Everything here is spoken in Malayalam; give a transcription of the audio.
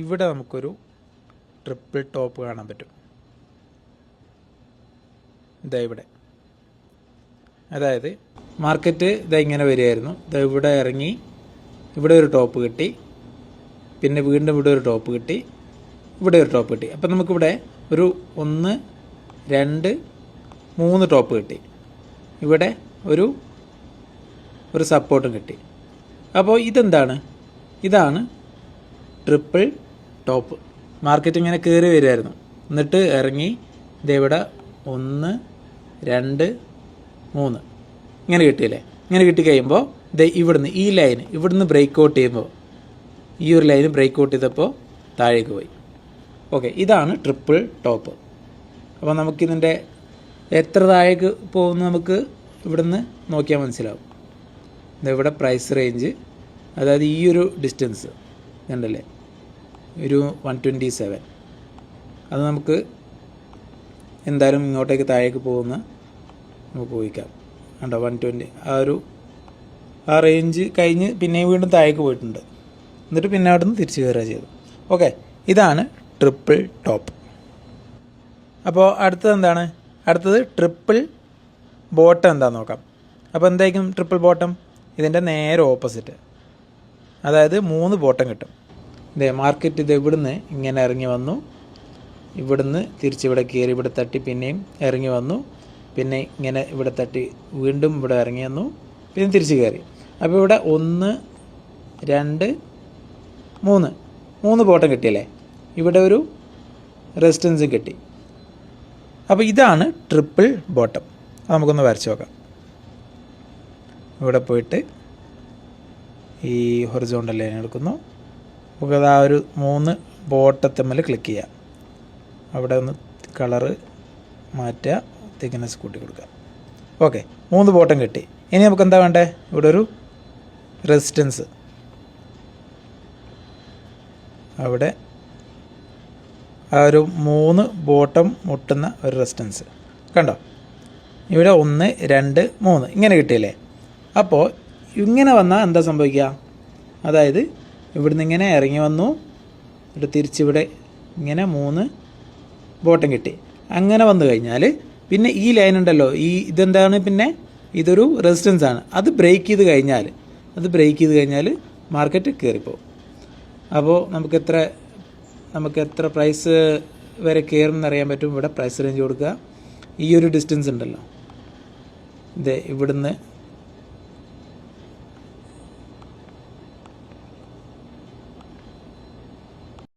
ഇവിടെ നമുക്കൊരു ട്രിപ്പിൾ ടോപ്പ് കാണാൻ പറ്റും. ഇതാ ഇവിടെ, അതായത് മാർക്കറ്റ് ഇതാ ഇങ്ങനെ വരികയായിരുന്നു. ഇതാ ഇവിടെ ഇറങ്ങി ഇവിടെ ഒരു ടോപ്പ് കിട്ടി, പിന്നെ വീണ്ടും ഇവിടെ ഒരു ടോപ്പ് കിട്ടി, ഇവിടെ ഒരു ടോപ്പ് കിട്ടി. അപ്പം നമുക്കിവിടെ ഒരു 1 2 3 ടോപ്പ് കിട്ടി. ഇവിടെ ഒരു സപ്പോർട്ടും കിട്ടി. അപ്പോൾ ഇതെന്താണ്? ഇതാണ് ട്രിപ്പിൾ ടോപ്പ്. മാർക്കറ്റ് ഇങ്ങനെ കയറി വരുമായിരുന്നു, എന്നിട്ട് ഇറങ്ങി ഇതെവിടെ 1 2 3 ഇങ്ങനെ കിട്ടിയില്ലേ? ഇങ്ങനെ കിട്ടിക്കഴിയുമ്പോൾ ഇവിടുന്ന് ഈ ലൈൻ ഇവിടുന്ന് ബ്രേക്ക് ഔട്ട് ചെയ്യുമ്പോൾ ഈ ഒരു ലൈന് ബ്രേക്ക് ഔട്ട് ചെയ്തപ്പോൾ താഴേക്ക് പോയി. ഓക്കെ, ഇതാണ് ട്രിപ്പിൾ ടോപ്പ്. അപ്പോൾ നമുക്കിതിൻ്റെ എത്ര താഴേക്ക് പോകുന്നു നമുക്ക് ഇവിടുന്ന് നോക്കിയാൽ മനസ്സിലാവും. ഇവിടെ പ്രൈസ് റേഞ്ച്, അതായത് ഈ ഒരു ഡിസ്റ്റൻസ് കണ്ടല്ലേ, ഒരു 127. അത് നമുക്ക് എന്തായാലും ഇങ്ങോട്ടേക്ക് താഴേക്ക് പോകുന്ന നമുക്ക് ഊഹിക്കാം. കണ്ടോ 120 ആ റേഞ്ച് കഴിഞ്ഞ് പിന്നെയും വീണ്ടും താഴേക്ക് പോയിട്ടുണ്ട്. എന്നിട്ട് പിന്നെ അവിടെ നിന്ന് തിരിച്ച് കയറുക ചെയ്തു. ഓക്കെ, ഇതാണ് ട്രിപ്പിൾ ടോപ്പ്. അപ്പോൾ അടുത്തത് എന്താണ്? അടുത്തത് ട്രിപ്പിൾ ബോട്ടം എന്താണെന്ന് നോക്കാം. അപ്പോൾ എന്തായിരിക്കും ട്രിപ്പിൾ ബോട്ടം? ഇതിൻ്റെ നേരെ ഓപ്പോസിറ്റ്, അതായത് 3 ബോട്ടം കിട്ടും. ഇതേ മാർക്കറ്റ് ഇത് ഇവിടുന്ന് ഇങ്ങനെ ഇറങ്ങി വന്നു, ഇവിടുന്ന് തിരിച്ചിവിടെ കയറി ഇവിടെ തട്ടി പിന്നെയും ഇറങ്ങി വന്നു, പിന്നെ ഇങ്ങനെ ഇവിടെ തട്ടി വീണ്ടും ഇവിടെ ഇറങ്ങി വന്നു, പിന്നെ തിരിച്ച് കയറി. അപ്പോൾ ഇവിടെ 1 2 3 ബോട്ടം കിട്ടിയല്ലേ? ഇവിടെ ഒരു റെസിസ്റ്റൻസും കിട്ടി. അപ്പോൾ ഇതാണ് ട്രിപ്പിൾ ബോട്ടം. അത് നമുക്കൊന്ന് വരച്ച് നോക്കാം. ഇവിടെ പോയിട്ട് ഈ ഹൊറിസോണ്ടൽ ലൈൻ എടുക്കുന്നു. നമുക്ക് ആ ഒരു 3 ബോട്ടത്തമ്മൽ ക്ലിക്ക് ചെയ്യാം. അവിടെ ഒന്ന് കളറ് മാറ്റുക, തിക്നെസ് കൂട്ടി കൊടുക്കുക. ഓക്കെ, 3 ബോട്ടം കിട്ടി. ഇനി നമുക്ക് എന്താ വേണ്ടേ? ഇവിടെ ഒരു റെസിസ്റ്റൻസ്, അവിടെ ആ ഒരു 3 ബോട്ടം മുട്ടുന്ന ഒരു റെസിസ്റ്റൻസ് കണ്ടോ? ഇവിടെ 1 2 3 ഇങ്ങനെ കിട്ടിയില്ലേ? അപ്പോൾ ഇങ്ങനെ വന്നാൽ എന്താ സംഭവിക്കുക? അതായത് ഇവിടുന്ന് ഇങ്ങനെ ഇറങ്ങി വന്നു, ഇവിടെ തിരിച്ചിവിടെ ഇങ്ങനെ 3 ബോട്ടം കിട്ടി. അങ്ങനെ വന്നു കഴിഞ്ഞാൽ പിന്നെ ഈ ലൈൻ ഉണ്ടല്ലോ, ഇതെന്താണ്? പിന്നെ ഇതൊരു റെസിസ്റ്റൻസ് ആണ്. അത് ബ്രേക്ക് ചെയ്ത് കഴിഞ്ഞാൽ മാർക്കറ്റ് കയറിപ്പോവും. അപ്പോൾ നമുക്ക് എത്ര പ്രൈസ് വരെ കയറുമെന്ന് അറിയാൻ പറ്റും. ഇവിടെ പ്രൈസ് റേഞ്ച് കൊടുക്കുക. ഈ ഒരു ഡിസ്റ്റൻസ് ഉണ്ടല്ലോ, ഇവിടുന്ന്